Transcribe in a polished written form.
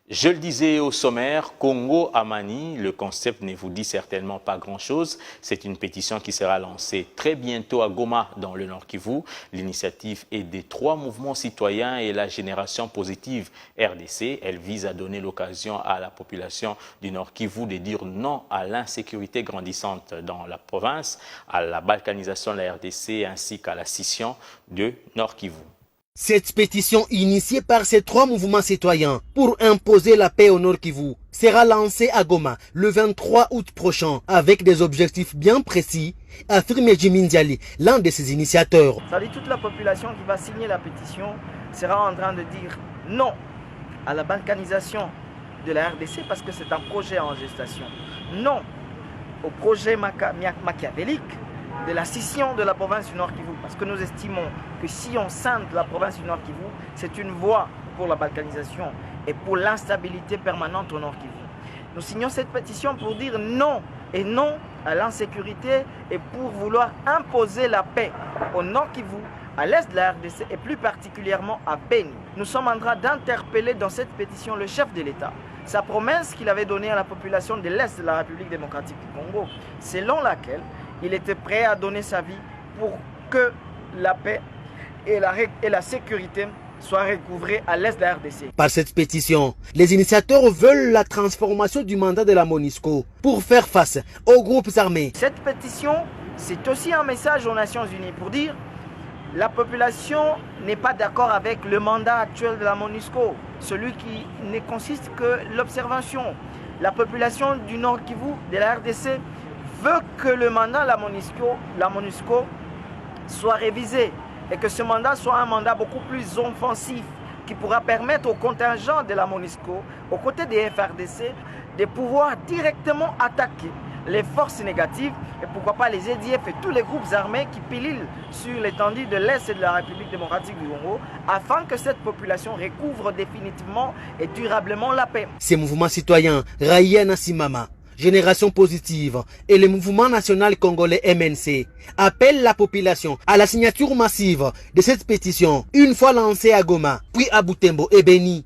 Je le disais au sommaire, Congo Amani, le concept ne vous dit certainement pas grand-chose. C'est une pétition qui sera lancée très bientôt à Goma, dans le Nord Kivu. L'initiative est des 3 mouvements citoyens et la génération positive RDC. Elle vise à donner l'occasion à la population du Nord Kivu de dire non à l'insécurité grandissante dans la province, à la balkanisation de la RDC ainsi qu'à la scission de Nord Kivu. Cette pétition initiée par ces 3 mouvements citoyens pour imposer la paix au Nord Kivu sera lancée à Goma le 23 août prochain avec des objectifs bien précis, affirme Jimmy Ndiali, l'un de ses initiateurs. Ça dit toute la population qui va signer la pétition sera en train de dire non à la balkanisation de la RDC parce que c'est un projet en gestation. Non au projet machiavélique de la scission de la province du Nord Kivu, parce que nous estimons que si on scinde la province du Nord Kivu, c'est une voie pour la balkanisation et pour l'instabilité permanente au Nord Kivu. Nous signons cette pétition pour dire non et non à l'insécurité et pour vouloir imposer la paix au Nord Kivu, à l'est de la RDC et plus particulièrement à Beni. Nous sommes en train d'interpeller dans cette pétition le chef de l'État. Sa promesse qu'il avait donnée à la population de l'est de la République démocratique du Congo, selon laquelle il était prêt à donner sa vie pour que la paix et la sécurité soient recouvrées à l'est de la RDC. Par cette pétition, les initiateurs veulent la transformation du mandat de la MONUSCO pour faire face aux groupes armés. Cette pétition, c'est aussi un message aux Nations Unies pour dire la population n'est pas d'accord avec le mandat actuel de la MONUSCO, celui qui ne consiste que l'observation. La population du Nord Kivu, de la RDC, veut que le mandat de la MONUSCO soit révisé et que ce mandat soit un mandat beaucoup plus offensif qui pourra permettre aux contingents de la MONUSCO, aux côtés des FRDC, de pouvoir directement attaquer les forces négatives et pourquoi pas les EDF et tous les groupes armés qui pilulent sur l'étendue de l'Est et de la République démocratique du Congo afin que cette population recouvre définitivement et durablement la paix. Ces mouvements citoyens, Raïa Nassimama, Génération Positive et le mouvement national congolais MNC appellent la population à la signature massive de cette pétition une fois lancée à Goma, puis à Butembo et Beni.